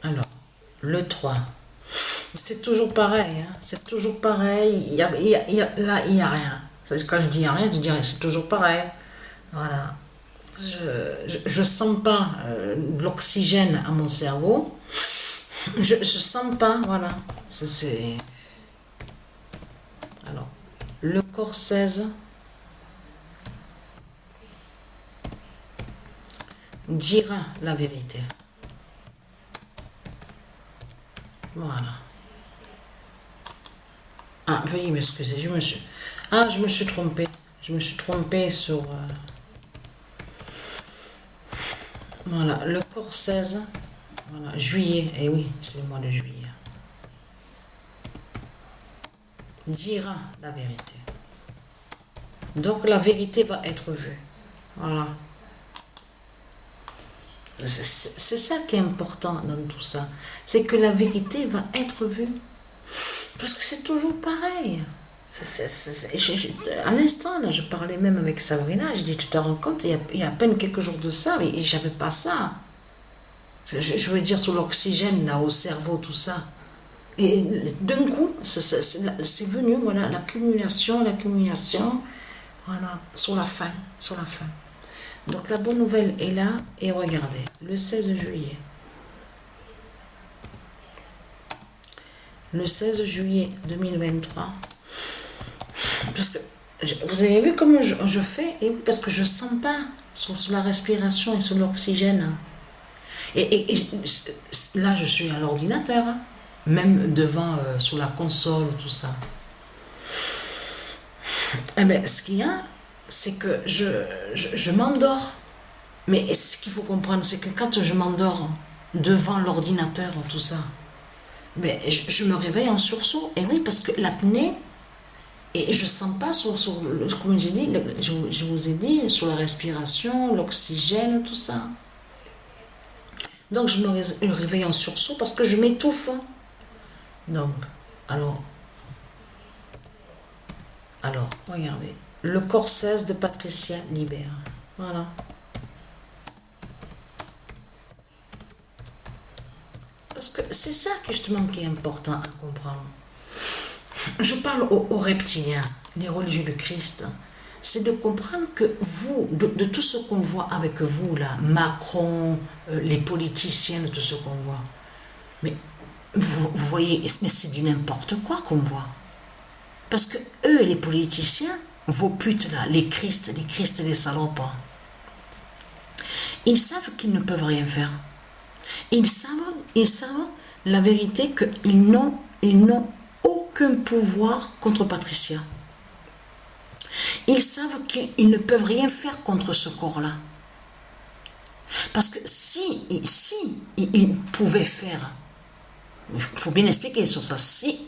Alors, le 3. C'est toujours pareil, hein. C'est toujours pareil. Là, il n'y a rien. Quand je dis rien, je dis rien. C'est toujours pareil. Voilà. Je sens pas de l'oxygène à mon cerveau. Je sens pas, voilà. C'est... Alors, le corps 16 dira la vérité. Voilà. Ah, veuillez m'excuser, je me suis trompée. Je me suis trompée sur... Voilà, le corps 16. Voilà, juillet. Eh oui, c'est le mois de juillet. Dira la vérité. Donc la vérité va être vue. Voilà. C'est ça qui est important dans tout ça. C'est que la vérité va être vue. Parce que c'est toujours pareil. À l'instant, là, je parlais même avec Sabrina. Je dis, tu te rends compte, il y a à peine quelques jours de ça, mais j'avais pas ça. Je veux dire, sur l'oxygène, là, au cerveau, tout ça. Et d'un coup, c'est venu, voilà, l'accumulation, voilà, sur la fin. Donc la bonne nouvelle est là, et regardez, le 16 juillet. Le 16 juillet 2023, parce que vous avez vu comment je fais, et parce que je ne sens pas sur la respiration et sur l'oxygène. Et là, je suis à l'ordinateur, hein, même devant, sur la console, tout ça. Eh bien, ce qu'il y a, c'est que je m'endors. Mais ce qu'il faut comprendre, c'est que quand je m'endors devant l'ordinateur, tout ça, mais je me réveille en sursaut. Et oui, parce que l'apnée, et je ne sens pas comme j'ai dit, je vous ai dit, sur la respiration, l'oxygène, tout ça. Donc je me réveille en sursaut parce que je m'étouffe. Donc, alors, regardez. Le corps 16 de Patricia Libert. Voilà. Parce que c'est ça justement qui est important à comprendre. Je parle aux reptiliens, les religieux de Christ. C'est de comprendre que vous, de tout ce qu'on voit avec vous là, Macron, les politiciens, de tout ce qu'on voit, mais vous voyez, mais c'est du n'importe quoi qu'on voit. Parce que eux, les politiciens, vos putes là, les Christ, les salopes, ils savent qu'ils ne peuvent rien faire. Ils savent la vérité qu'ils n'ont aucun pouvoir contre Patricia. Ils savent qu'ils ne peuvent rien faire contre ce corps-là. Parce que si ils pouvaient faire, il faut bien expliquer sur ça, si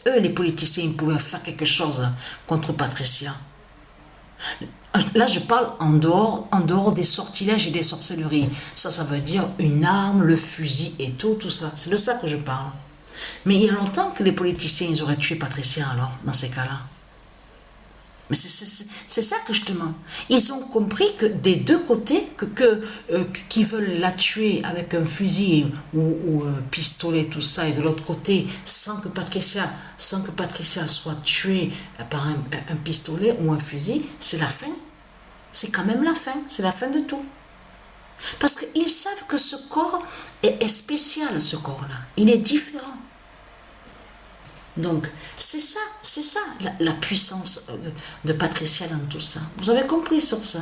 eux, les politiciens, ils pouvaient faire quelque chose contre Patricia, là je parle en dehors des sortilèges et des sorcelleries. Ça veut dire une arme, le fusil et tout ça. C'est de ça que je parle. Mais il y a longtemps que les politiciens, ils auraient tué Patricia alors, dans ces cas-là. Mais c'est ça que je te demande. Ils ont compris que des deux côtés, qui veulent la tuer avec un fusil ou pistolet, tout ça, et de l'autre côté, sans que Patricia soit tuée par un pistolet ou un fusil, c'est la fin. C'est quand même la fin. C'est la fin de tout. Parce qu'ils savent que ce corps est spécial, ce corps-là. Il est différent. Donc, c'est ça la puissance de Patricia dans tout ça. Vous avez compris sur ça.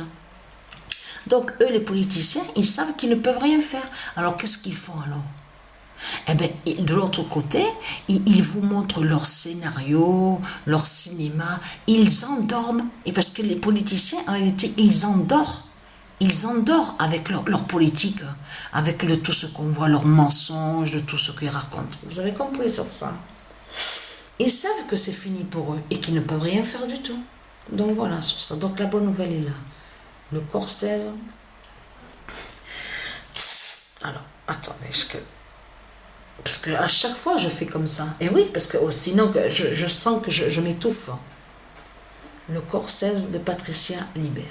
Donc, eux, les politiciens, ils savent qu'ils ne peuvent rien faire. Alors, qu'est-ce qu'ils font alors? Eh bien, de l'autre côté, ils vous montrent leur scénario, leur cinéma. Ils endorment. Et parce que les politiciens, en réalité, ils endorment. Ils endorment avec leur politique, avec tout ce qu'on voit, leurs mensonges, de tout ce qu'ils racontent. Vous avez compris sur ça? Ils savent que c'est fini pour eux et qu'ils ne peuvent rien faire du tout. Donc voilà, sur ça. Donc la bonne nouvelle est là. Le corps 16. Alors, attendez, parce que à chaque fois je fais comme ça. Et oui, parce que sinon je sens que je m'étouffe. Le corps 16 de Patricia Libert.